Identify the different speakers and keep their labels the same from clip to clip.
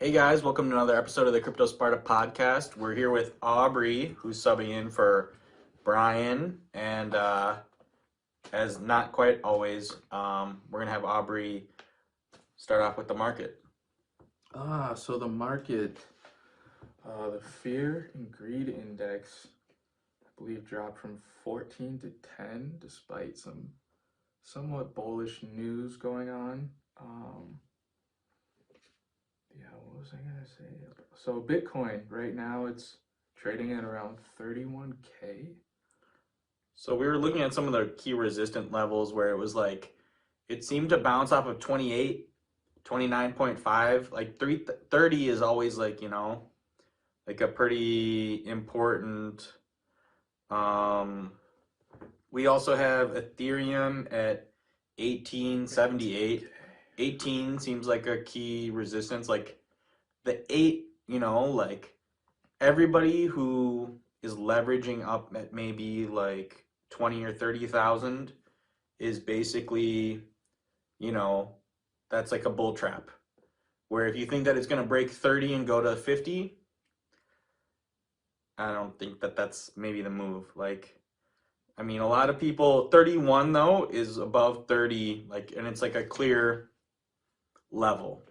Speaker 1: Hey guys, welcome to another episode of the CryptoSparta Podcast. We're here with Aubrey, who's subbing in for Brian, and as not quite always, we're gonna have Aubrey start off with the market.
Speaker 2: So the market, the fear and greed index, I believe, dropped from 14 to 10 despite some somewhat bullish news going on. What was I gonna say? So Bitcoin right now it's trading at around 31K.
Speaker 1: So we were looking at some of the key resistant levels where it was like, it seemed to bounce off of 28, 29.5, like 330 is always like, like a pretty important. We also have Ethereum at 1878. 18 seems like a key resistance. Like the 8, like everybody who is leveraging up at maybe like 20 or 30,000 is basically, that's like a bull trap. Where if you think that it's going to break 30 and go to 50, I don't think that that's maybe the move. Like, I mean, a lot of people, 31 though is above 30, like, and it's like a clear level.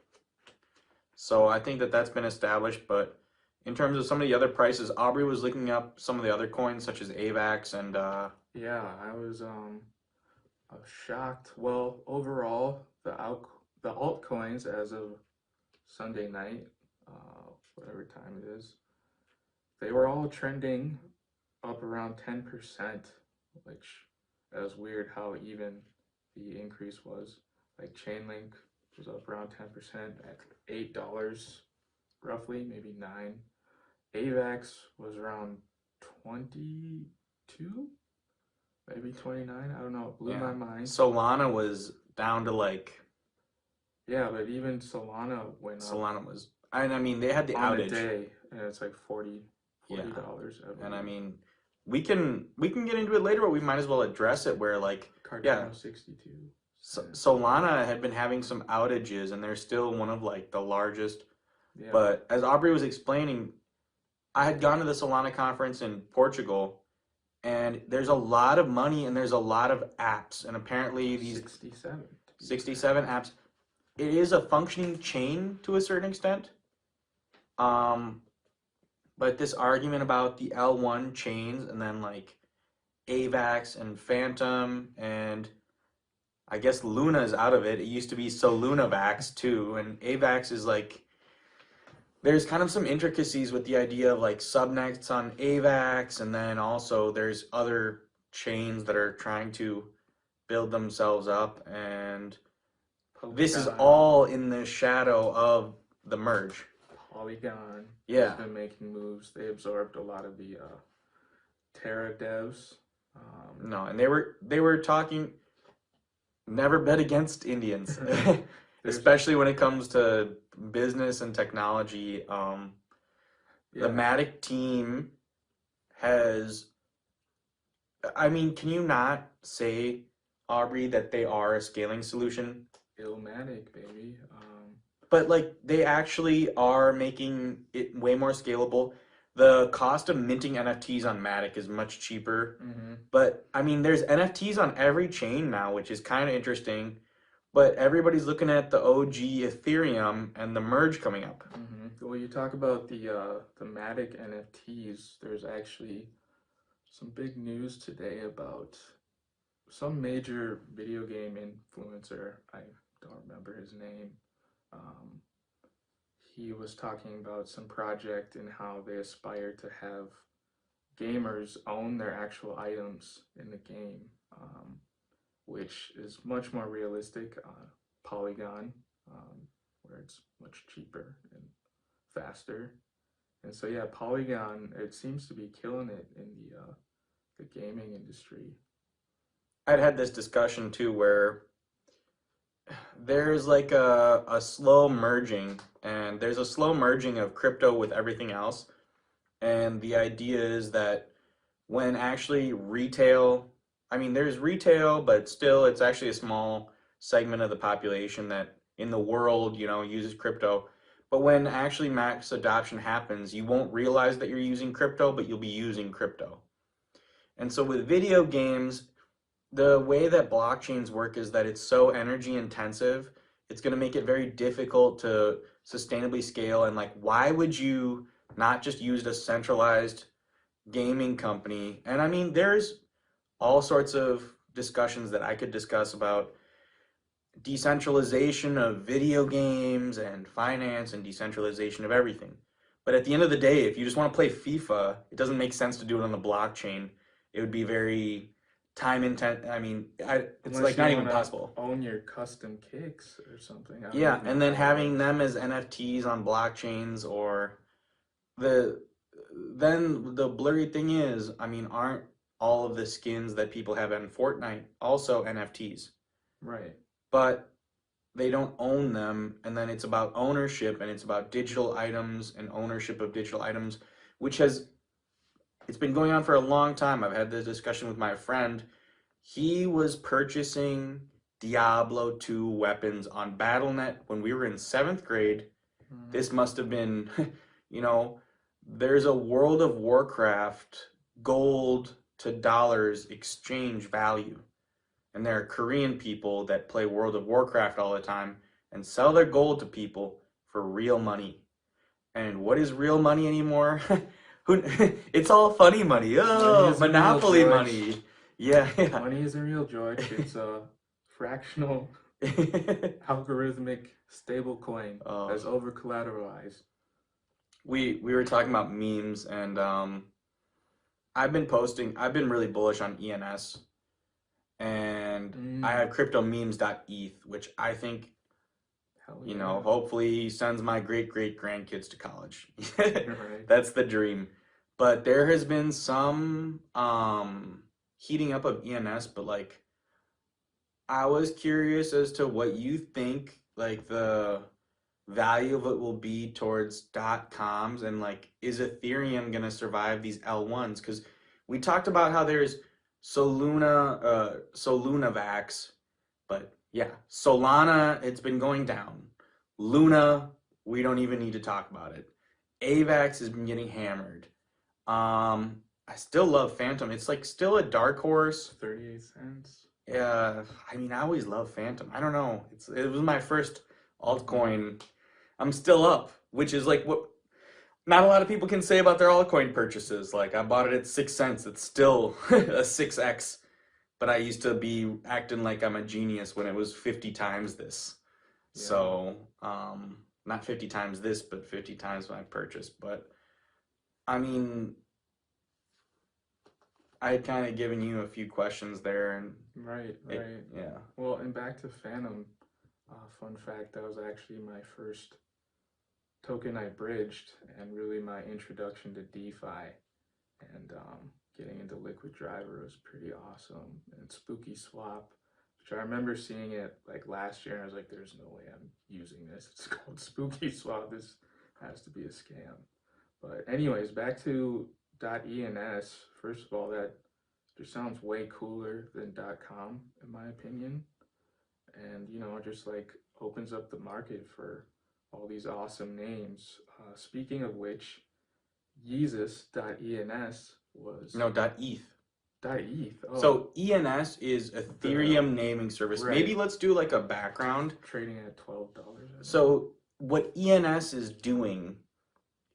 Speaker 1: So I think that that's been established, but in terms of some of the other prices, Aubrey was looking up some of the other coins such as AVAX and
Speaker 2: Yeah, I was shocked. Well, overall, the altcoins as of Sunday night, whatever time it is, they were all trending up around 10%, which was weird how even the increase was. Like Chainlink was up around 10% at $8 roughly, maybe 9. AVAX was around 22, maybe 29. I don't know. It blew my mind.
Speaker 1: Solana was down to like.
Speaker 2: Yeah, but even Solana went up.
Speaker 1: Solana was. I mean, they had the
Speaker 2: on
Speaker 1: outage.
Speaker 2: A day, and it's like $40.
Speaker 1: And I mean, we can get into it later, but we might as well address it. Where like,
Speaker 2: Cardano 62.
Speaker 1: Solana had been having some outages, and they're still one of like the largest.
Speaker 2: Yeah.
Speaker 1: But as Aubrey was explaining, I had gone to the Solana conference in Portugal, and there's a lot of money and there's a lot of apps, and apparently these 67 apps. It is a functioning chain to a certain extent. But this argument about the L1 chains and then like AVAX and Phantom and I guess Luna is out of it. It used to be Solunavax too, and AVAX is like, there's kind of some intricacies with the idea of like subnets on AVAX, and then also there's other chains that are trying to build themselves up, and this is all in the shadow of the merge.
Speaker 2: Polygon
Speaker 1: has
Speaker 2: been making moves. They absorbed a lot of the Terra devs.
Speaker 1: No, and they were talking, never bet against Indians, especially when it comes to business and technology. The Matic team has, I mean, can you not say, Aubrey, that they are a scaling solution?
Speaker 2: Illmatic, baby.
Speaker 1: But like they actually are making it way more scalable. The cost of minting NFTs on Matic is much cheaper.
Speaker 2: Mm-hmm.
Speaker 1: But I mean, there's NFTs on every chain now, which is kind of interesting. But everybody's looking at the OG Ethereum and the merge coming up.
Speaker 2: Mm-hmm. Well, you talk about the Matic NFTs. There's actually some big news today about some major video game influencer. I don't remember his name. He was talking about some project and how they aspire to have gamers own their actual items in the game, which is much more realistic on Polygon, where it's much cheaper and faster. And so yeah, Polygon, it seems to be killing it in the gaming industry.
Speaker 1: I'd had this discussion too where there's like a slow merging, and there's a slow merging of crypto with everything else. And the idea is that when actually retail, I mean, there's retail, but still it's actually a small segment of the population that in the world, uses crypto. But when actually max adoption happens, you won't realize that you're using crypto, but you'll be using crypto. And so with video games, the way that blockchains work is that it's so energy intensive, it's going to make it very difficult to sustainably scale. And like, why would you not just use a centralized gaming company? And I mean, there's all sorts of discussions that I could discuss about decentralization of video games and finance and decentralization of everything. But at the end of the day, if you just want to play FIFA, it doesn't make sense to do it on the blockchain. It would be very time intense. I mean, it's
Speaker 2: Unless
Speaker 1: like
Speaker 2: you
Speaker 1: not even
Speaker 2: wanna
Speaker 1: possible.
Speaker 2: own your custom kicks or something. I don't
Speaker 1: Yeah,
Speaker 2: even know
Speaker 1: and then
Speaker 2: how that
Speaker 1: having
Speaker 2: works.
Speaker 1: them as NFTs on blockchains or the then the blurry thing is, I mean, aren't all of the skins that people have in Fortnite also NFTs?
Speaker 2: Right.
Speaker 1: But they don't own them, and then it's about ownership and it's about digital items and ownership of digital items, which has it's been going on for a long time. I've had this discussion with my friend. He was purchasing Diablo 2 weapons on BattleNet when we were in 7th grade.
Speaker 2: Mm,
Speaker 1: This must have been, you know, there's a World of Warcraft gold to dollars exchange value. And there are Korean people that play World of Warcraft all the time and sell their gold to people for real money. And what is real money anymore? Who, it's all funny money.
Speaker 2: money
Speaker 1: Oh,
Speaker 2: isn't real,
Speaker 1: Monopoly
Speaker 2: George.
Speaker 1: money. Yeah, yeah.
Speaker 2: Money isn't real, George. It's a fractional algorithmic stable coin that's
Speaker 1: Oh,
Speaker 2: over collateralized.
Speaker 1: we were talking about memes and I've been really bullish on ENS and I
Speaker 2: Mm,
Speaker 1: have cryptomemes.eth, which I think,
Speaker 2: hell
Speaker 1: you know,
Speaker 2: yeah.
Speaker 1: hopefully sends my great great grandkids to college.
Speaker 2: Right.
Speaker 1: That's the dream. But there has been some heating up of ENS, but like I was curious as to what you think like the value of it will be towards dot coms and like is Ethereum gonna survive these L1s? Because we talked about how there's Solunavax, but yeah, Solana, it's been going down. Luna, we don't even need to talk about it. AVAX has been getting hammered. I still love Phantom. It's like still a dark horse.
Speaker 2: 38 cents.
Speaker 1: Yeah, I mean, I always love Phantom. I don't know. It was my first
Speaker 2: Mm-hmm.
Speaker 1: altcoin. I'm still up, which is like what not a lot of people can say about their altcoin purchases. Like I bought it at 6 cents. It's still a 6x, but I used to be acting like I'm a genius when it was 50 times this.
Speaker 2: Yeah.
Speaker 1: So, not 50 times this, but 50 times my purchase. But I mean, I had kind of given you a few questions there, and
Speaker 2: Right,
Speaker 1: it,
Speaker 2: right.
Speaker 1: yeah.
Speaker 2: Well, and back to Phantom, fun fact, that was actually my first token I bridged and really my introduction to DeFi. And getting into Liquid Driver was pretty awesome. And Spooky Swap, which I remember seeing it like last year, and I was like, there's no way I'm using this. It's called Spooky Swap. This has to be a scam. But anyways, back to .ens. First of all, that just sounds way cooler than .com in my opinion. And just like opens up the market for all these awesome names. Speaking of which, Yeezus.ens was
Speaker 1: No, dot .eth.
Speaker 2: .eth. Oh,
Speaker 1: So ENS is
Speaker 2: the
Speaker 1: Ethereum naming service. Maybe
Speaker 2: right
Speaker 1: let's do like a background.
Speaker 2: trading at $12, I think.
Speaker 1: So what ENS is doing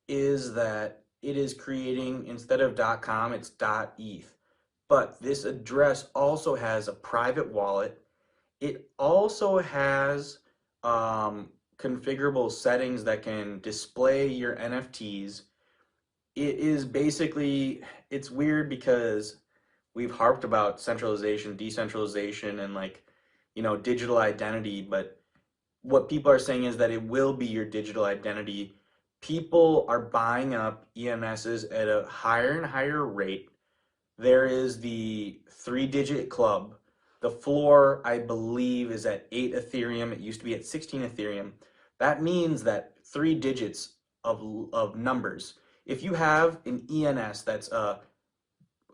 Speaker 1: is that it is creating instead of .com, it's .eth. But this address also has a private wallet. It also has configurable settings that can display your NFTs. It is basically, it's weird because we've harped about centralization, decentralization, and like, digital identity, but what people are saying is that it will be your digital identity. People are buying up ENSs at a higher and higher rate. There is the 3-digit club. The floor, I believe, is at 8 Ethereum. It used to be at 16 Ethereum. That means that 3 digits of numbers. If you have an ENS that's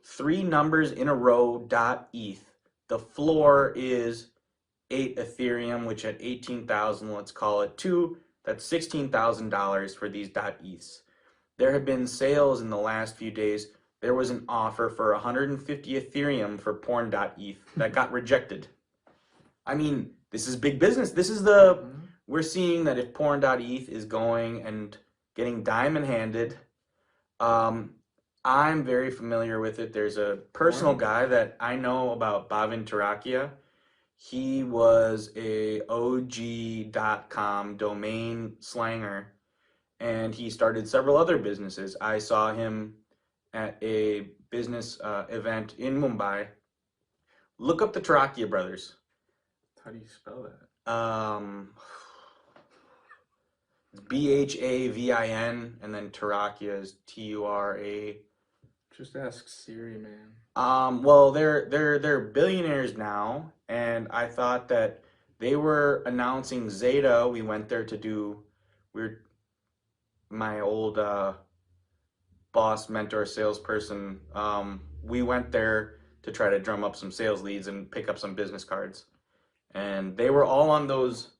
Speaker 1: 3 numbers in a row dot ETH, the floor is 8 Ethereum, which at 18,000, let's call it That's $16,000 for these .eths. There have been sales in the last few days. There was an offer for 150 Ethereum for porn.eth that got rejected. I mean, this is big business. This is the, we're seeing that if porn.eth is going and getting diamond handed, I'm very familiar with it. There's a personal guy that I know about, Bhavin Tarakia. He was a OG.com domain slanger, and he started several other businesses. I saw him at a business event in Mumbai. Look up the Tarakia brothers.
Speaker 2: How do you spell that?
Speaker 1: Bhavin, and then Tarakia is Tura.
Speaker 2: Just ask Siri, man.
Speaker 1: Well, they're billionaires now, and I thought that they were announcing Zeta. We went there to do. My old boss, mentor, salesperson. We went there to try to drum up some sales leads and pick up some business cards, and they were all on those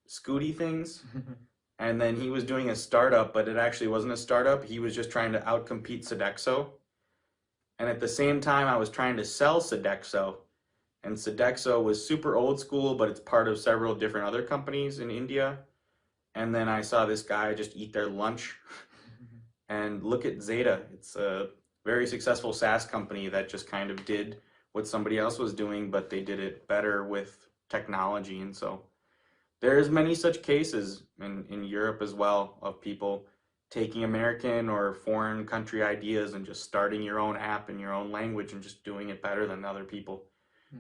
Speaker 1: Scooty things. And then he was doing a startup, but it actually wasn't a startup. He was just trying to outcompete Sodexo. And at the same time, I was trying to sell Sodexo. And Sodexo was super old school, but it's part of several different other companies in India. And then I saw this guy just eat their lunch. And look at Zeta. It's a very successful SaaS company that just kind of did what somebody else was doing, but they did it better with technology. And so there's many such cases in Europe as well of people taking American or foreign country ideas and just starting your own app in your own language and just doing it better than other people.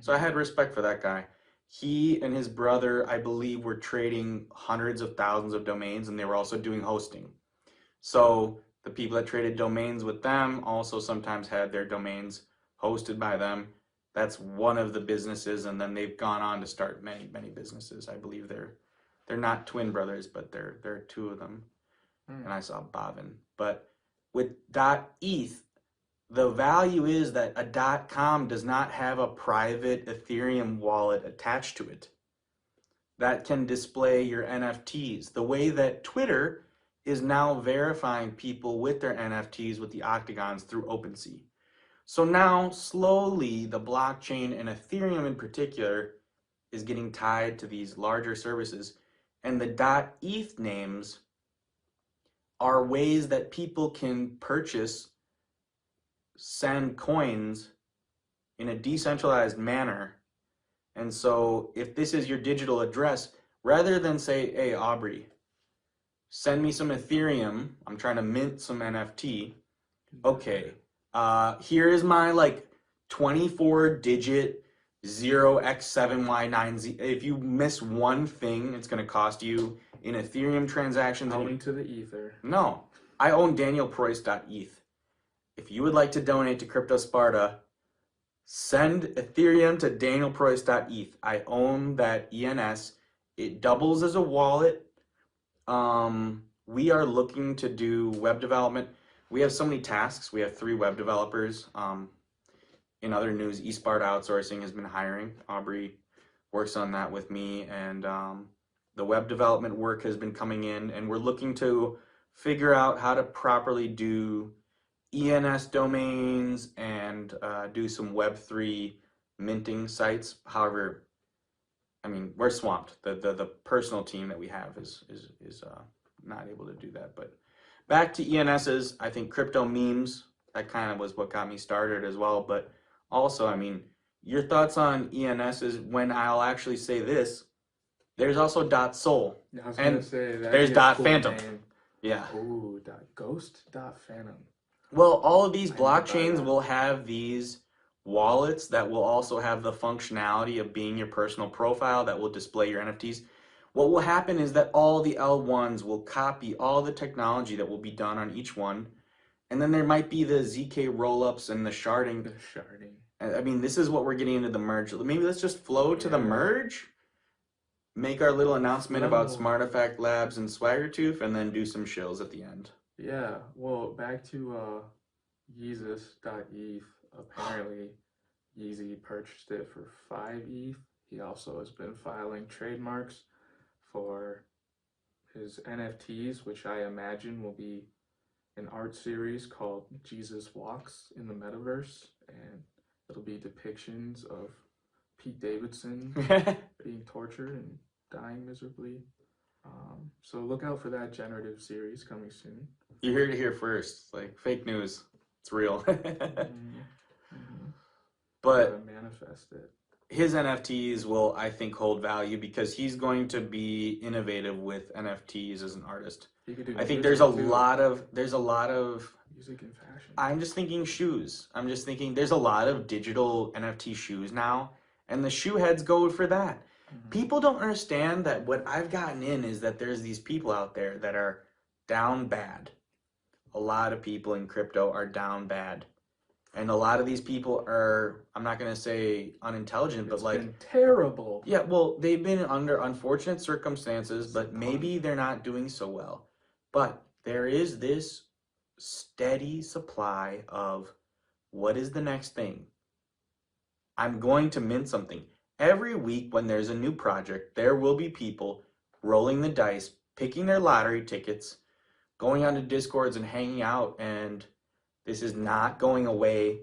Speaker 1: So I had respect for that guy. He and his brother, I believe, were trading hundreds of thousands of domains, and they were also doing hosting. So the people that traded domains with them also sometimes had their domains hosted by them. That's one of the businesses, and then they've gone on to start many, many businesses. I believe they're not twin brothers, but there are two of them. And I saw Bhavin. But with .eth, the value is that a .com does not have a private Ethereum wallet attached to it that can display your NFTs. The way that Twitter is now verifying people with their NFTs with the octagons through OpenSea. So now, slowly, the blockchain and Ethereum in particular is getting tied to these larger services. And the .eth names are ways that people can purchase, send coins in a decentralized manner. And so if this is your digital address, rather than say, hey, Aubrey, send me some Ethereum, I'm trying to mint some NFT. Okay. Here is my 24-digit 0x7y9z. If you miss one thing, it's going to cost you in Ethereum transactions.
Speaker 2: Out into the ether.
Speaker 1: No, I own DanielProyce.eth. If you would like to donate to CryptoSparta, send Ethereum to DanielProyce.eth. I own that ENS. It doubles as a wallet. We are looking to do web development. We have so many tasks. We have 3 web developers. In other news, eSparta Outsourcing has been hiring. Aubrey works on that with me, and the web development work has been coming in, and we're looking to figure out how to properly do ENS domains and do some Web3 minting sites. However, I mean, we're swamped. The personal team that we have is not able to do that. But back to ENSs, I think crypto memes, that kind of was what got me started as well. But also, I mean, your thoughts on ENSs when I'll actually say this, there's also .sol.
Speaker 2: Yeah, I was gonna say that.
Speaker 1: There's
Speaker 2: Cool
Speaker 1: .phantom.
Speaker 2: name.
Speaker 1: Yeah.
Speaker 2: Ooh, .ghost, .phantom.
Speaker 1: Well, all of these blockchains will have these wallets that will also have the functionality of being your personal profile that will display your NFTs. What will happen is that all the L1s will copy all the technology that will be done on each one. And then there might be the ZK rollups and the sharding.
Speaker 2: The sharding.
Speaker 1: I mean, this is what we're getting into the merge. Maybe let's just flow to the merge, make our little announcement about Smartifacts Labs and SwaggerToof, and then do some shills at the end.
Speaker 2: Yeah, well, back to Yeezus.eth. Apparently, Yeezy purchased it for 5 ETH. He also has been filing trademarks for is NFTs, which I imagine will be an art series called Jesus Walks in the Metaverse, and it'll be depictions of Pete Davidson being tortured and dying miserably. So look out for that generative series coming soon.
Speaker 1: You heard it here first. Like fake news. It's real. But
Speaker 2: gotta manifest it.
Speaker 1: his NFTs will, I think, hold value because he's going to be innovative with NFTs as an artist. I think there's a lot of
Speaker 2: music and fashion.
Speaker 1: I'm just thinking shoes. I'm just thinking there's a lot of digital NFT shoes now, and the shoe heads go for that. People don't understand that what I've gotten in is that there's these people out there that are down bad. A lot of people in crypto are down bad. And a lot of these people are, I'm not going to say unintelligent, but like...
Speaker 2: It's been terrible.
Speaker 1: Yeah, well, they've been under unfortunate circumstances, but maybe they're not doing so well. But there is this steady supply of what is the next thing? I'm going to mint something. Every week when there's a new project, there will be people rolling the dice, picking their lottery tickets, going onto Discords and hanging out, and this is not going away.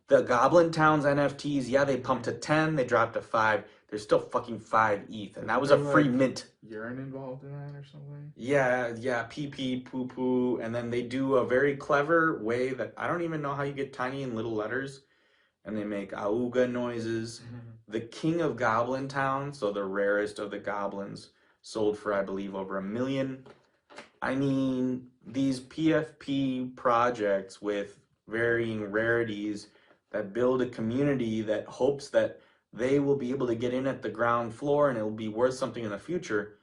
Speaker 1: The Goblin Towns NFTs, yeah, they pumped to 10, they dropped to 5. There's still fucking 5 ETH, and that was a free mint.
Speaker 2: Urine involved in that or something?
Speaker 1: Yeah, pee, poo, and then they do a very clever way that I don't even know how you get tiny and little letters, and they make auga noises. The King of Goblin Town, so the rarest of the goblins, sold for, I believe, over $1 million. I mean, these PFP projects with varying rarities that build a community that hopes that they will be able to get in at the ground floor and it will be worth something in the future.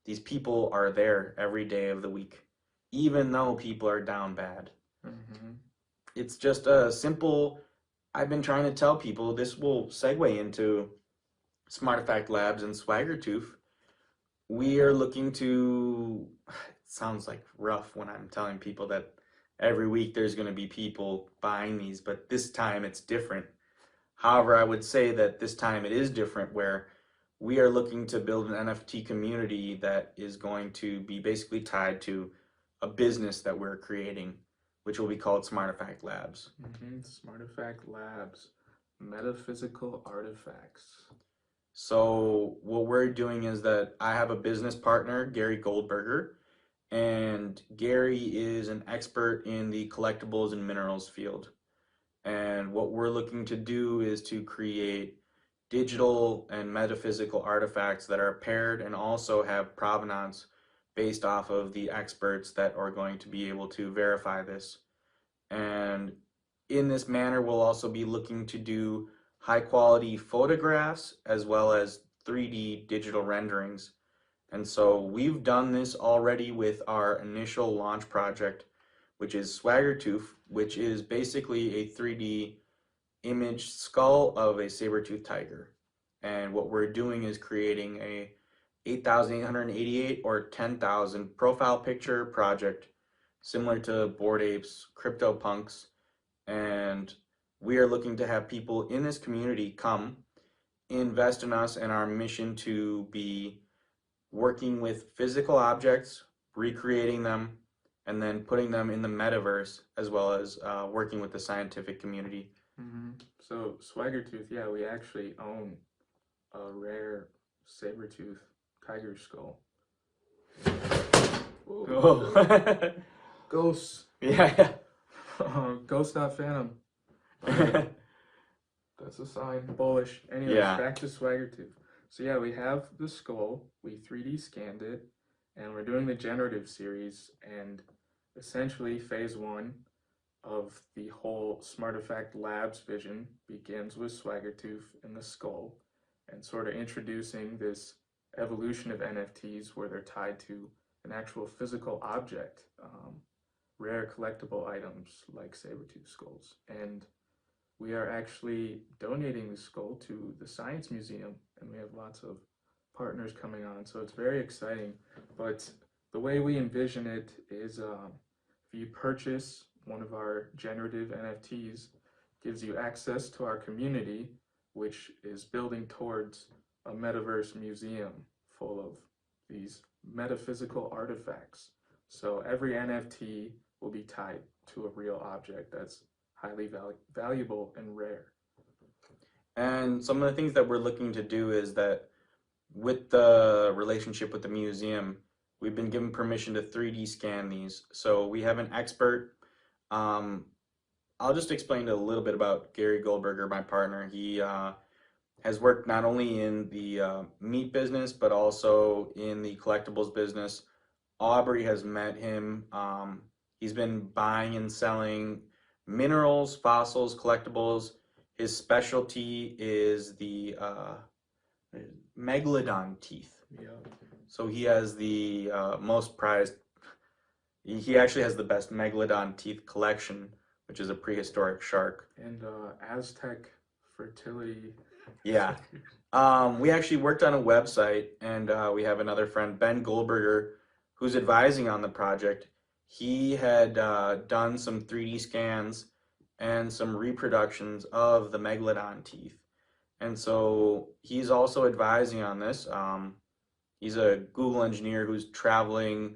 Speaker 1: These people are there every day of the week, even though people are down bad. It's just a simple, I've been trying to tell people, this will segue into Smartifacts Labs and SwaggerToof. We are looking to, it sounds like rough when I'm telling people that every week there's going to be people buying these, but this time it's different. However, I would say that this time it is different where we are looking to build an NFT community that is going to be basically tied to a business that we're creating, which will be called Smartifacts Labs.
Speaker 2: Smartifacts Labs, metaphysical artifacts.
Speaker 1: So what we're doing is that I have a business partner, Gary Goldberger, and Gary is an expert in the collectibles and minerals field. And what we're looking to do is to create digital and metaphysical artifacts that are paired and also have provenance based off of the experts that are going to be able to verify this. And in this manner, we'll also be looking to do high quality photographs as well as 3D digital renderings. And so we've done this already with our initial launch project, which is SwaggerToof, which is basically a 3D image skull of a saber-toothed tiger. And what we're doing is creating a 8,888 or 10,000 profile picture project similar to Bored Apes, CryptoPunks, and we are looking to have people in this community come invest in us and our mission to be working with physical objects, recreating them, and then putting them in the metaverse, as well as working with the scientific community.
Speaker 2: So SwaggerTooth, yeah, we actually own a rare saber-tooth tiger skull.
Speaker 1: Oh.
Speaker 2: Ghosts.
Speaker 1: Yeah.
Speaker 2: Ghost not phantom. That's a sign. Bullish. Anyways, back to SwaggerTooth. So yeah, we have the skull. We 3D scanned it, and we're doing the generative series. And essentially, phase 1 of the whole Smartifacts Labs vision begins with SwaggerTooth and the skull, and sort of introducing this evolution of NFTs where they're tied to an actual physical object, rare collectible items like saber-tooth skulls. And we are actually donating the skull to the Science Museum, and we have lots of partners coming on, so it's very exciting. But the way we envision it is if you purchase one of our generative NFTs, gives you access to our community, which is building towards a metaverse museum full of these metaphysical artifacts. So every NFT will be tied to a real object that's highly valuable and rare.
Speaker 1: And some of the things that we're looking to do is that with the relationship with the museum, we've been given permission to 3D scan these. So we have an expert. Um, I'll just explain a little bit about Gary Goldberger, my partner. He has worked not only in the meat business, but also in the collectibles business. Aubrey has met him. He's been buying and selling minerals, fossils, collectibles. His specialty is the megalodon teeth.
Speaker 2: Yeah.
Speaker 1: So he has the most prized, he actually has the best megalodon teeth collection, which is a prehistoric shark.
Speaker 2: And Aztec fertility.
Speaker 1: Yeah. We actually worked on a website, and we have another friend, Ben Goldberger, who's advising on the project. He had done some 3D scans and some reproductions of the megalodon teeth. And so he's also advising on this. He's a Google engineer who's traveling,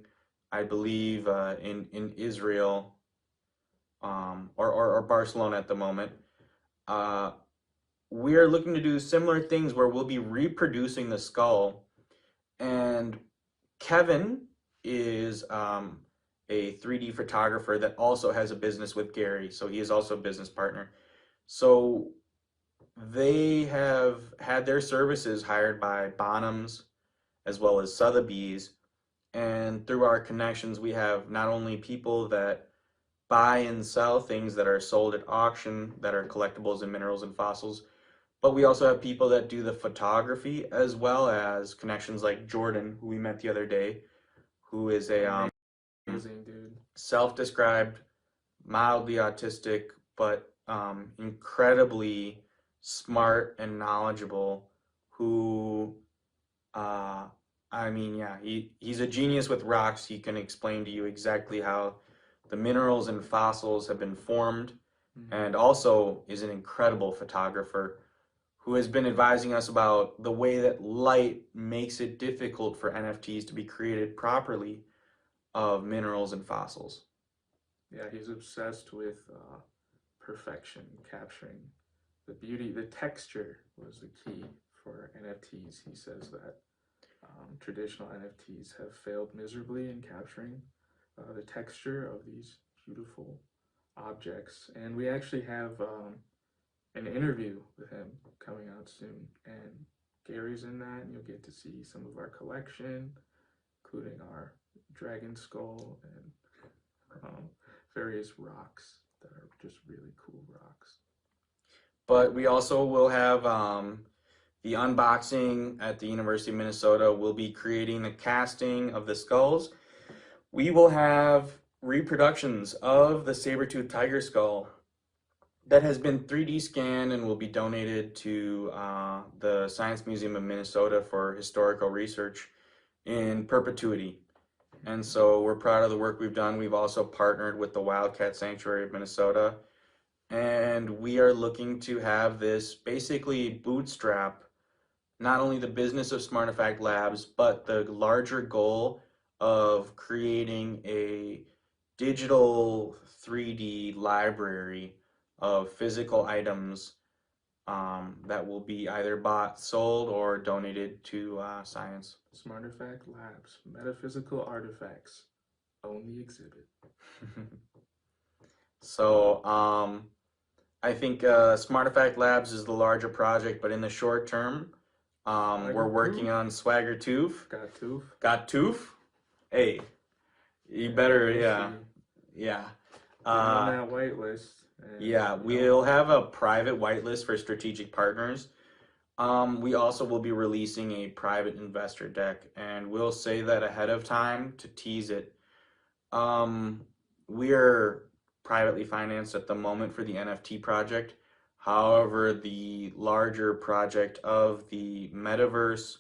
Speaker 1: I believe, in Israel or Barcelona at the moment. We are looking to do similar things where we'll be reproducing the skull. And Kevin is a 3D photographer that also has a business with Gary. So he is also a business partner. So they have had their services hired by Bonhams as well as Sotheby's. And through our connections, we have not only people that buy and sell things that are sold at auction that are collectibles and minerals and fossils, but we also have people that do the photography, as well as connections like Jordan, who we met the other day, who is a
Speaker 2: Amazing dude.
Speaker 1: self-described, mildly autistic, but incredibly smart and knowledgeable, who, he's a genius with rocks. He can explain to you exactly how the minerals and fossils have been formed, and also is an incredible photographer who has been advising us about the way that light makes it difficult for NFTs to be created properly of minerals and fossils.
Speaker 2: Yeah, he's obsessed with perfection, capturing the beauty. The texture was the key for NFTs. He says that traditional NFTs have failed miserably in capturing the texture of these beautiful objects. And we actually have an interview with him coming out soon, and Gary's in that, and you'll get to see some of our collection, including our dragon skull and various rocks that are just really cool rocks.
Speaker 1: But we also will have the unboxing at the University of Minnesota. We'll be creating the casting of the skulls. We will have reproductions of the saber-toothed tiger skull that has been 3D scanned and will be donated to the Science Museum of Minnesota for historical research in perpetuity. And so we're proud of the work we've done. We've also partnered with the Wildcat Sanctuary of Minnesota, and we are looking to have this basically bootstrap not only the business of Smartifacts Labs, but the larger goal of creating a digital 3D library of physical items that will be either bought, sold, or donated to science.
Speaker 2: Smartifacts Labs, metaphysical artifacts, own the exhibit.
Speaker 1: So I think Smartifacts Labs is the larger project, but in the short term, we're working on SwaggerToof. Got tooth? Hey, you better, yeah.
Speaker 2: On that whitelist.
Speaker 1: Yeah, we'll have a private whitelist for strategic partners. We also will be releasing a private investor deck, and we'll say that ahead of time to tease it. We are privately financed at the moment for the NFT project. However, the larger project of the metaverse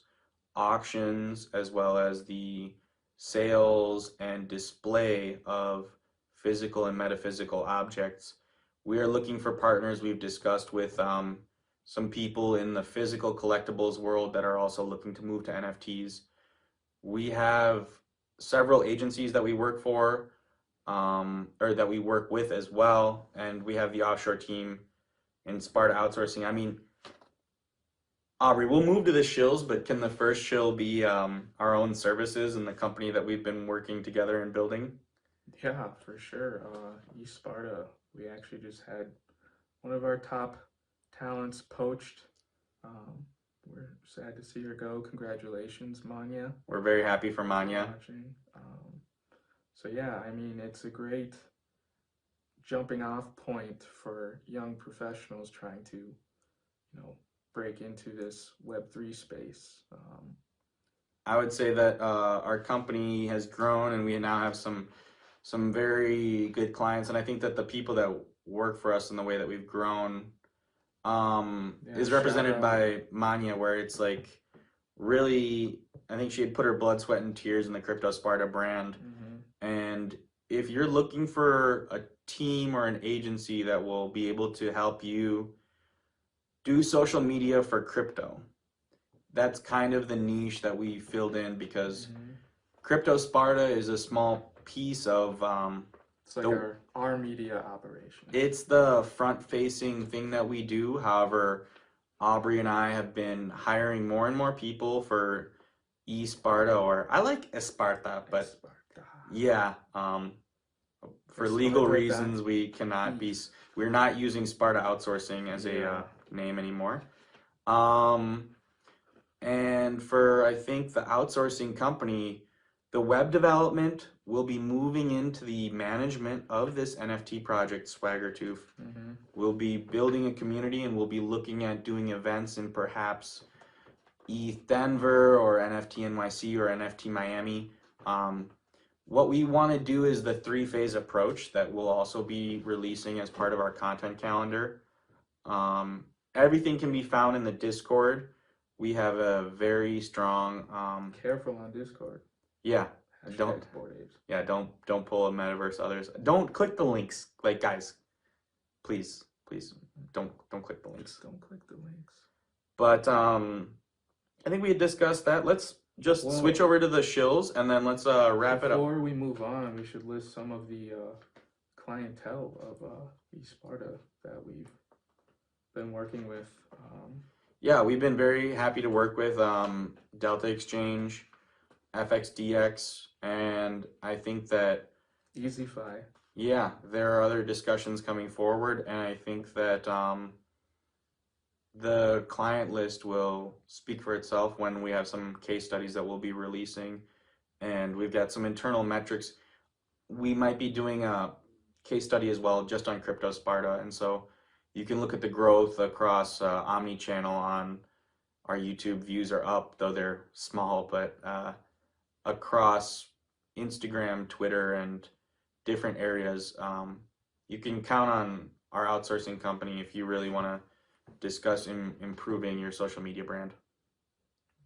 Speaker 1: auctions, as well as the sales and display of physical and metaphysical objects, we are looking for partners. We've discussed with some people in the physical collectibles world that are also looking to move to NFTs. we have several agencies that we work for, or that we work with as well, and we have the offshore team in Sparta Outsourcing. I mean, Aubrey, we'll move to the shills, but can the first shill be our own services and the company that we've been working together and building?
Speaker 2: Yeah, for sure. East Sparta, we actually just had one of our top talents poached. Um, we're sad to see her go. Congratulations, Manya.
Speaker 1: We're very happy for Manya.
Speaker 2: Watching. So yeah, I mean, it's a great jumping off point for young professionals trying to, break into this Web3 space.
Speaker 1: I would say that our company has grown and we now have some very good clients, and I think that the people that work for us in the way that we've grown is represented by Manya, where it's like really, I think she had put her blood, sweat, and tears in the CryptoSparta brand. And if you're looking for a team or an agency that will be able to help you do social media for crypto, that's kind of the niche that we filled in, because CryptoSparta is a small piece of
Speaker 2: it's like our media operation.
Speaker 1: It's the front-facing thing that we do. However, Aubrey and I have been hiring more and more people for eSparta, or I like Esparta, but
Speaker 2: Esparta.
Speaker 1: Yeah, for legal reasons, we cannot be. We're not using Sparta Outsourcing as a name anymore. And for, I think, the outsourcing company, the web development will be moving into the management of this NFT project, SwaggerToof. We'll be building a community, and we'll be looking at doing events in perhaps ETH Denver or NFT NYC or NFT Miami. What we want to do is the 3-phase approach that we'll also be releasing as part of our content calendar. Everything can be found in the Discord. We have a very strong.
Speaker 2: Careful on Discord.
Speaker 1: Yeah.
Speaker 2: Don't
Speaker 1: pull a metaverse others. Don't click the links. Like, guys, please don't click the links.
Speaker 2: Don't click the links.
Speaker 1: But I think we had discussed that. Let's just switch over to the shills, and then let's wrap it up.
Speaker 2: Before we move on, we should list some of the clientele of eSparta that we've been working with.
Speaker 1: Yeah, we've been very happy to work with Delta Exchange, FXDX, and I think that
Speaker 2: EasyFi.
Speaker 1: Yeah, there are other discussions coming forward, and I think that the client list will speak for itself when we have some case studies that we'll be releasing, and we've got some internal metrics. We might be doing a case study as well just on CryptoSparta, and so you can look at the growth across omni-channel on our YouTube. Views are up, though they're small, but across Instagram, Twitter, and different areas, you can count on our outsourcing company if you really want to discuss improving your social media brand.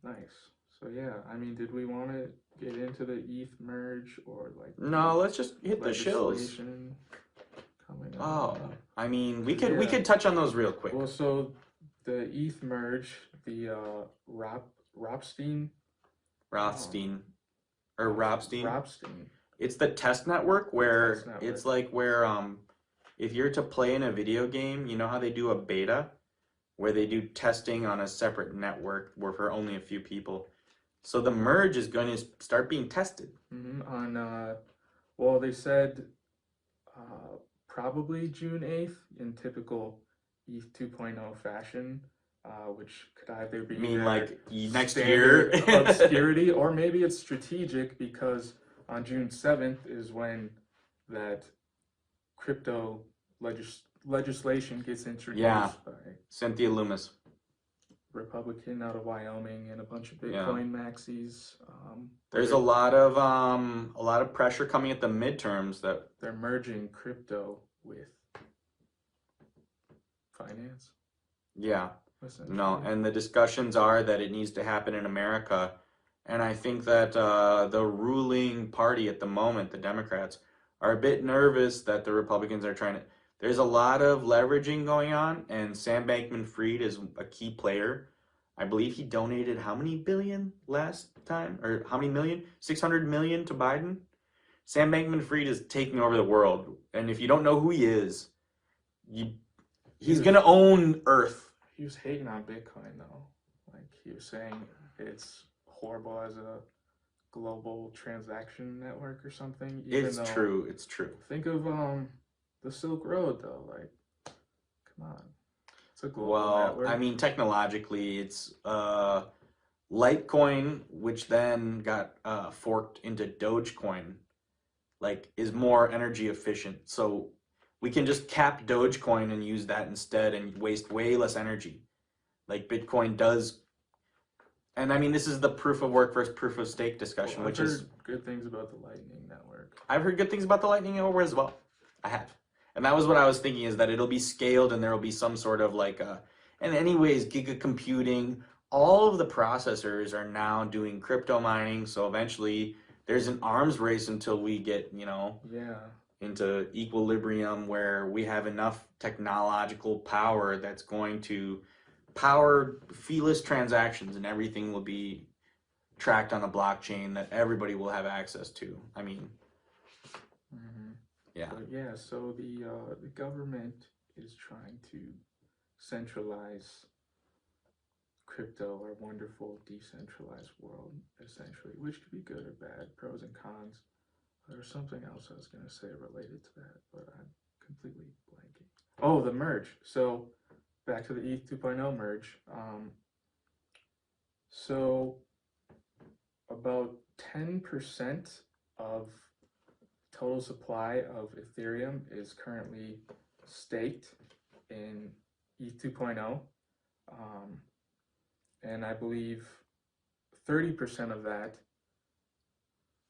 Speaker 2: Nice. So yeah, I mean, did we want to get into the Eth Merge or like?
Speaker 1: No, let's just hit the shills. I mean, we could touch on those real quick.
Speaker 2: Well, so the Eth Merge, the Ropstein.
Speaker 1: It's the test network where it's like where if you're to play in a video game, you know how they do a beta where they do testing on a separate network where for only a few people. So the merge is going to start being tested.
Speaker 2: Well, they said probably June 8th in typical ETH 2.0 fashion, which could either be
Speaker 1: like next year
Speaker 2: obscurity, or maybe it's strategic because on June 7th is when that crypto legislation gets introduced by
Speaker 1: Cynthia Loomis,
Speaker 2: Republican out of Wyoming, and a bunch of Bitcoin maxis.
Speaker 1: There's a lot of pressure coming at the midterms that
Speaker 2: they're merging crypto with finance.
Speaker 1: Yeah. No, and the discussions are that it needs to happen in America. And I think that the ruling party at the moment, the Democrats, are a bit nervous that the Republicans are trying to. There's a lot of leveraging going on, and Sam Bankman-Fried is a key player. I believe he donated how many billion last time? Or how many million? 600 million to Biden? Sam Bankman-Fried is taking over the world. And if you don't know who he is, he's going to own Earth.
Speaker 2: He was hating on Bitcoin, though. Like, he was saying it's horrible as a global transaction network or something.
Speaker 1: It's true.
Speaker 2: Think of the Silk Road, though. Like, come on. It's a global network.
Speaker 1: I mean, technologically, it's Litecoin, which then got forked into Dogecoin, like, is more energy efficient. So we can just cap Dogecoin and use that instead and waste way less energy. Like Bitcoin does. And I mean, this is the proof of work versus proof of stake discussion,
Speaker 2: I've heard good things about the Lightning Network.
Speaker 1: I've heard good things about the Lightning Network as well. I have. And that was what I was thinking, is that it'll be scaled and there will be some sort of like and anyways, giga computing. All of the processors are now doing crypto mining. So eventually there's an arms race until we get, into equilibrium where we have enough technological power that's going to power feeless transactions, and everything will be tracked on a blockchain that everybody will have access to. I mean,
Speaker 2: so the government is trying to centralize crypto, our wonderful decentralized world, essentially, which could be good or bad, pros and cons. There's something else I was going to say related to that, but I'm completely blanking. Oh, the merge. So back to the ETH 2.0 merge. So about 10% of total supply of Ethereum is currently staked in ETH 2.0. And I believe 30% of that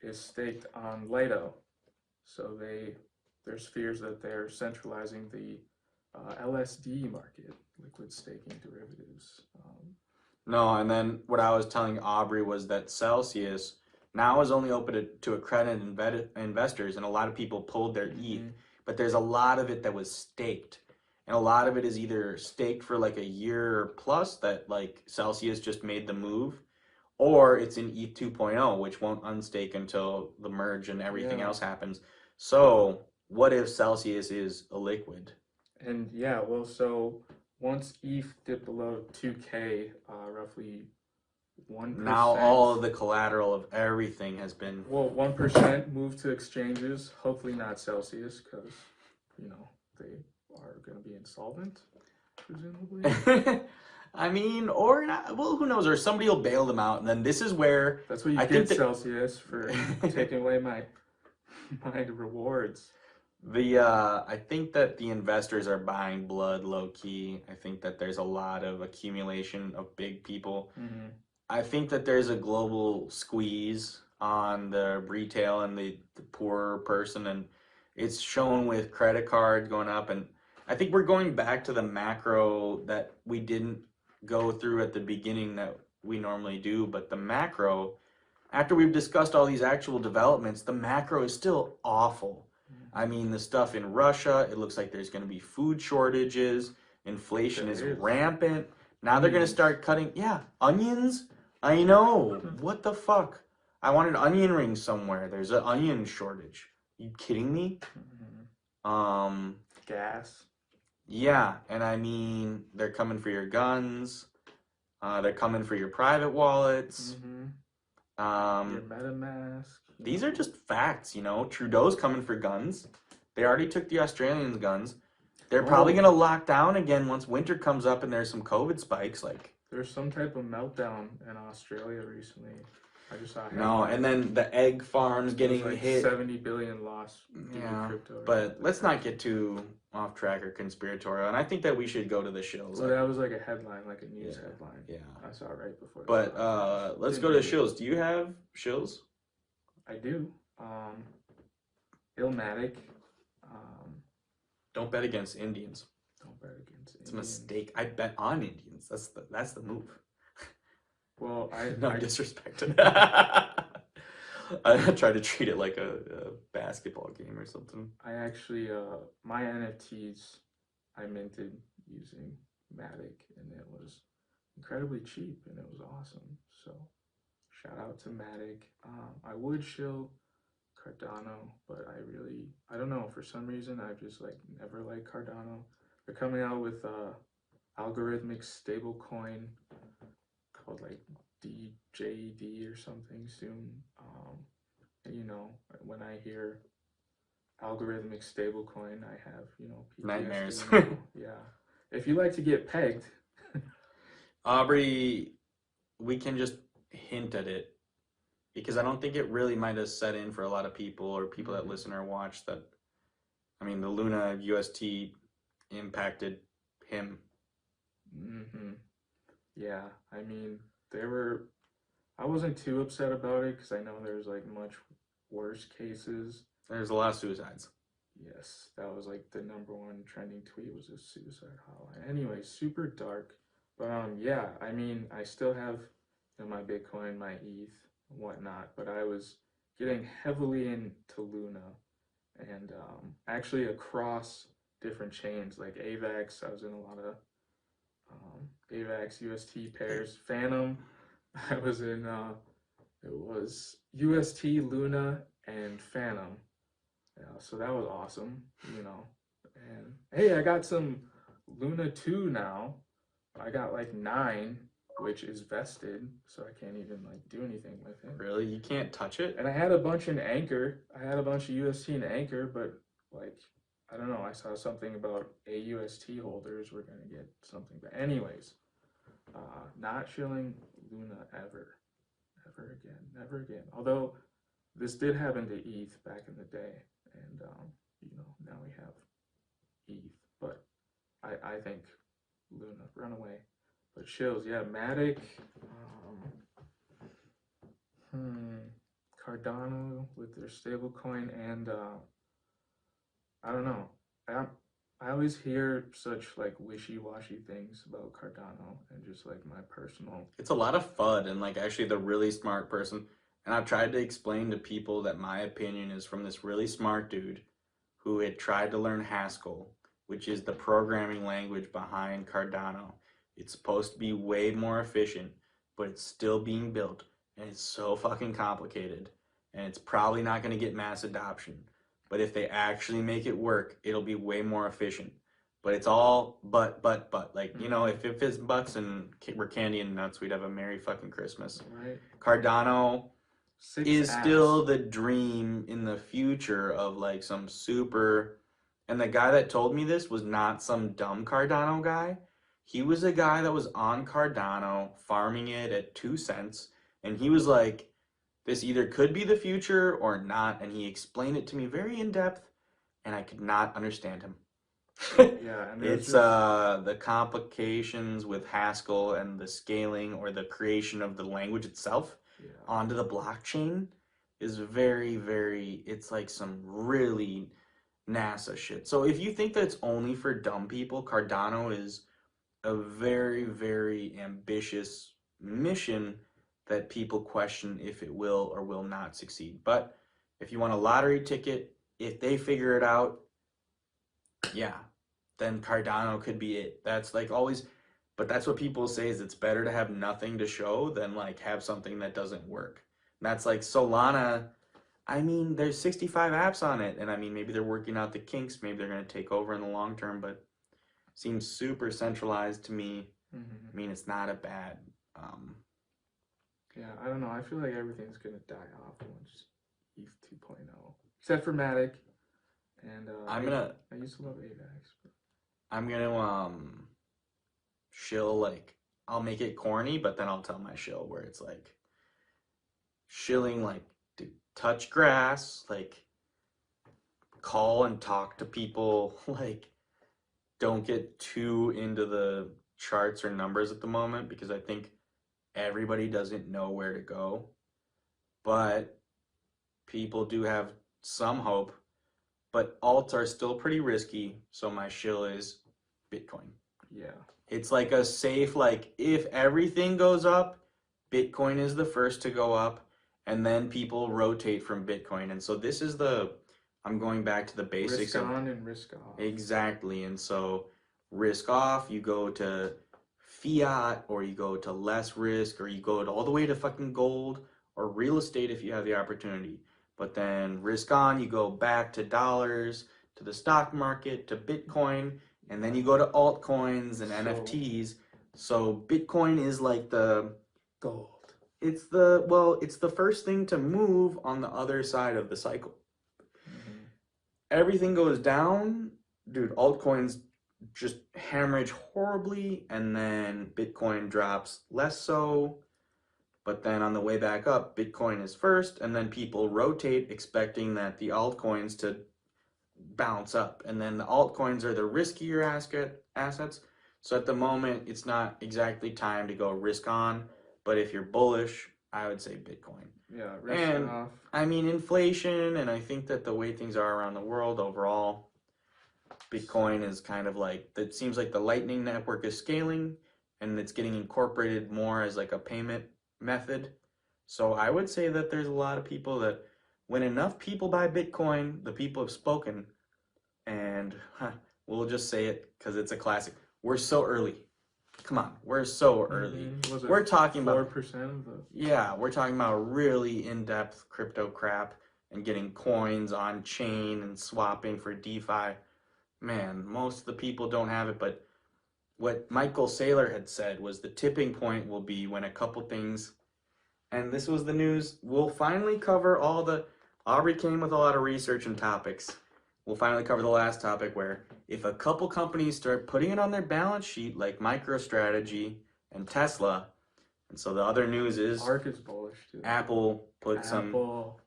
Speaker 2: is staked on Lido. So there's fears that they're centralizing the LSD market, liquid staking derivatives.
Speaker 1: No, and then what I was telling Aubrey was that Celsius now is only open to accredited investors, and a lot of people pulled their ETH, but there's a lot of it that was staked. And a lot of it is either staked for like a year plus that like Celsius just made the move, or it's in ETH 2.0, which won't unstake until the merge and everything else happens. So what if Celsius is a liquid?
Speaker 2: And so once ETH dipped below 2K, roughly 1%.
Speaker 1: Now all of the collateral of everything has been...
Speaker 2: 1% moved to exchanges, hopefully not Celsius, because, they are going to be insolvent, presumably.
Speaker 1: I mean, or not, well, who knows, or somebody will bail them out, and then this is where...
Speaker 2: That's what you get, Celsius, for taking away my rewards.
Speaker 1: I think that the investors are buying blood low-key. I think that there's a lot of accumulation of big people. I think that there's a global squeeze on the retail and the poor person, and it's shown with credit cards going up, and I think we're going back to the macro that we didn't go through at the beginning that we normally do, but the macro, after we've discussed all these actual developments, the macro is still awful. I mean, the stuff in Russia, it looks like there's going to be food shortages, inflation is rampant. Now they're going to start cutting, onions? I know, what the fuck? I wanted onion rings somewhere. There's an onion shortage. Are you kidding me?
Speaker 2: Gas.
Speaker 1: Yeah, and I mean, they're coming for your guns. They're coming for your private wallets.
Speaker 2: Your MetaMask.
Speaker 1: These are just facts, Trudeau's coming for guns. They already took the Australians' guns. They're probably going to lock down again once winter comes up and there's some COVID spikes. Like,
Speaker 2: there's some type of meltdown in Australia recently. I just saw.
Speaker 1: No, and then the egg farms getting hit.
Speaker 2: 70 billion loss. Crypto.
Speaker 1: But let's not get too off track or conspiratorial. And I think that we should go to the shills.
Speaker 2: So that was like a headline, like a news headline.
Speaker 1: Yeah.
Speaker 2: I saw it right before.
Speaker 1: But let's go to shills. Do you have shills?
Speaker 2: I do. Illmatic.
Speaker 1: Don't bet against Indians.
Speaker 2: Don't bet against Indians.
Speaker 1: It's a mistake. I bet on Indians. That's the move.
Speaker 2: Well,
Speaker 1: no disrespect. I try to treat it like a basketball game or something.
Speaker 2: I actually, my NFTs, I minted using Matic, and it was incredibly cheap, and it was awesome. So shout out to Matic. I would shill Cardano, but I don't know, for some reason I've just like never liked Cardano. They're coming out with algorithmic stable coin called like DJD or something soon. And you know, when I hear algorithmic stable coin, I have, you know, PTSD.
Speaker 1: Nightmares.
Speaker 2: Yeah. If you like to get pegged,
Speaker 1: Aubrey, we can just hint at it because I don't think it really might have set in for a lot of people or people that listen or watch that. I mean, the Luna UST impacted him.
Speaker 2: Yeah, I mean, I wasn't too upset about it because I know there's like much worse cases.
Speaker 1: There's a lot of suicides.
Speaker 2: Yes, that was like the number one trending tweet was a suicide hotline. Anyway, super dark. But yeah, I mean, I still have, you know, my Bitcoin, my ETH, and whatnot, but I was getting heavily into Luna and actually across different chains like AVAX. I was in a lot of AVAX UST pairs. Phantom, I was in it was UST, Luna, and Phantom. Yeah, so that was awesome, you know. And hey, I got some Luna 2 now. I got like 9, which is vested, so I can't even like do anything with it.
Speaker 1: Really? You can't touch it?
Speaker 2: And I had a bunch in Anchor. I had a bunch of UST in Anchor, but like, I don't know, I saw something about AUST holders were gonna get something. But anyways, not shilling Luna ever again, never again. Although this did happen to ETH back in the day, and you know, now we have ETH. But I think Luna, run away. But shills, yeah, Matic, Cardano with their stablecoin, and I don't know. I always hear such like wishy-washy things about Cardano and just like my personal.
Speaker 1: It's a lot of FUD and like actually the really smart person. And I've tried to explain to people that my opinion is from this really smart dude who had tried to learn Haskell, which is the programming language behind Cardano. It's supposed to be way more efficient, but it's still being built and it's so fucking complicated and it's probably not going to get mass adoption. But if they actually make it work, it'll be way more efficient. But it's all but. Like, you know, if it's butts and were candy and nuts, we'd have a merry fucking Christmas.
Speaker 2: Right.
Speaker 1: Cardano is
Speaker 2: ass.
Speaker 1: still the dream in the future of like some super. And the guy that told me this was not some dumb Cardano guy. He was a guy that was on Cardano farming it at 2 cents. And he was like, this either could be the future or not, and he explained it to me very in depth, and I could not understand him.
Speaker 2: Yeah, and
Speaker 1: it's the complications with Haskell and the scaling or the creation of the language itself onto the blockchain is very, very. It's like some really NASA shit. So if you think that it's only for dumb people, Cardano is a very, very ambitious mission that people question if it will or will not succeed. But if you want a lottery ticket, if they figure it out, yeah, then Cardano could be it. That's like always, but that's what people say is it's better to have nothing to show than like have something that doesn't work. And that's like Solana. I mean, there's 65 apps on it, and I mean, maybe they're working out the kinks. Maybe they're going to take over in the long term, but seems super centralized to me. I mean, it's not a bad.
Speaker 2: Yeah, I don't know. I feel like everything's gonna die off once ETH 2.0, except for Matic. And I used to love AVAX. But...
Speaker 1: I'm gonna shill like I'll make it corny, but then I'll tell my shill where it's like shilling like to touch grass, like call and talk to people, like don't get too into the charts or numbers at the moment because I think everybody doesn't know where to go, but people do have some hope. But alts are still pretty risky, so my shill is Bitcoin.
Speaker 2: Yeah.
Speaker 1: It's like a safe, like if everything goes up, Bitcoin is the first to go up, and then people rotate from Bitcoin. And so this is I'm going back to the basics.
Speaker 2: Risk on and risk off.
Speaker 1: Exactly. And so risk off, you go to fiat, or you go to less risk, or you go all the way to fucking gold or real estate if you have the opportunity. But then risk on, you go back to dollars, to the stock market, to Bitcoin, and then you go to altcoins and
Speaker 2: So-
Speaker 1: NFTs. So Bitcoin is like the
Speaker 2: Gold.
Speaker 1: it's the first thing to move on the other side of the cycle.
Speaker 2: Mhm.
Speaker 1: Everything goes down, dude, altcoins just hemorrhage horribly, and then Bitcoin drops less so. But then on the way back up, Bitcoin is first, and then people rotate expecting that the altcoins to bounce up. And then the altcoins are the riskier assets. So at the moment, it's not exactly time to go risk on. But if you're bullish, I would say Bitcoin.
Speaker 2: Yeah, risk
Speaker 1: And
Speaker 2: off.
Speaker 1: I mean, inflation, and I think that the way things are around the world overall, Bitcoin is kind of like, it seems like the Lightning Network is scaling and it's getting incorporated more as like a payment method. So I would say that there's a lot of people that when enough people buy Bitcoin, the people have spoken, and we'll just say it because it's a classic. We're so early. Come on, we're so early.
Speaker 2: Was it
Speaker 1: We're talking about
Speaker 2: 4% of the...
Speaker 1: Yeah, we're talking about really in-depth crypto crap and getting coins on chain and swapping for DeFi. Man, most of the people don't have it, but what Michael Saylor had said was the tipping point will be when a couple things, and this was the news, we'll finally cover all the, Aubrey came with a lot of research and topics. We'll finally cover the last topic where if a couple companies start putting it on their balance sheet like MicroStrategy and Tesla, and so the other news is
Speaker 2: ARK is bullish too.
Speaker 1: Apple put some
Speaker 2: Apple.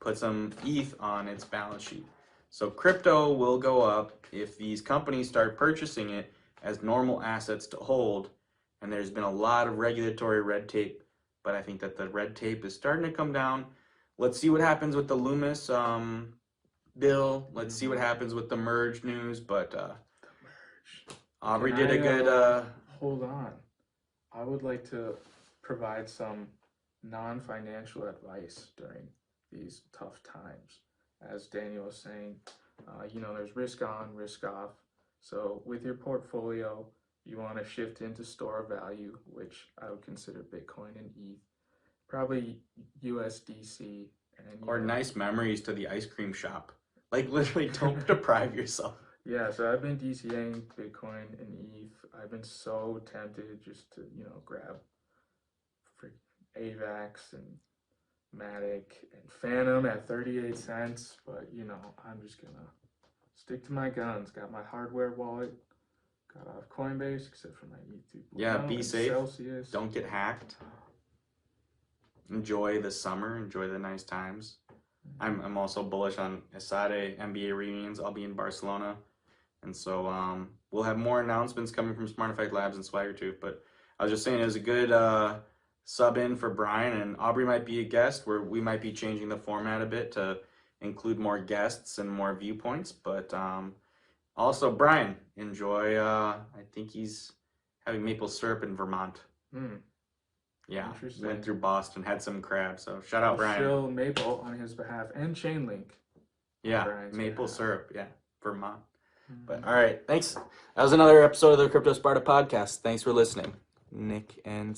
Speaker 1: ETH on its balance sheet. So crypto will go up if these companies start purchasing it as normal assets to hold. And there's been a lot of regulatory red tape, but I think that the red tape is starting to come down. Let's see what happens with the Loomis bill. Let's see what happens with the merge news. But
Speaker 2: The merge.
Speaker 1: Aubrey
Speaker 2: Can
Speaker 1: did a
Speaker 2: I,
Speaker 1: good.
Speaker 2: Hold on. I would like to provide some non-financial advice during these tough times. As Daniel was saying, there's risk on, risk off. So with your portfolio, you want to shift into store of value, which I would consider Bitcoin and ETH, probably USDC, and
Speaker 1: Or nice memories to the ice cream shop. Like literally, don't deprive yourself.
Speaker 2: Yeah, so I've been DCAing Bitcoin and ETH. I've been so tempted just to, grab AVAX and Matic and Phantom at 38 cents. But, I'm just going to stick to my guns. Got my hardware wallet. Got off Coinbase, except for my ETH 2.0.
Speaker 1: Yeah, be safe.
Speaker 2: Celsius.
Speaker 1: Don't get hacked. Enjoy the summer. Enjoy the nice times. I'm also bullish on Esade NBA reunions. I'll be in Barcelona. And so we'll have more announcements coming from Smartifacts Labs and SwaggerToof. But I was just saying it was a good sub in for Brian, and Aubrey might be a guest where we might be changing the format a bit to include more guests and more viewpoints. But also, Brian, enjoy. I think he's having maple syrup in Vermont. Yeah, went through Boston, had some crab. So shout out, Brian.
Speaker 2: Shill maple on his behalf and chain link.
Speaker 1: Yeah, maple syrup. Yeah, Vermont. But all right, thanks. That was another episode of the CryptoSparta Podcast. Thanks for listening, Nick and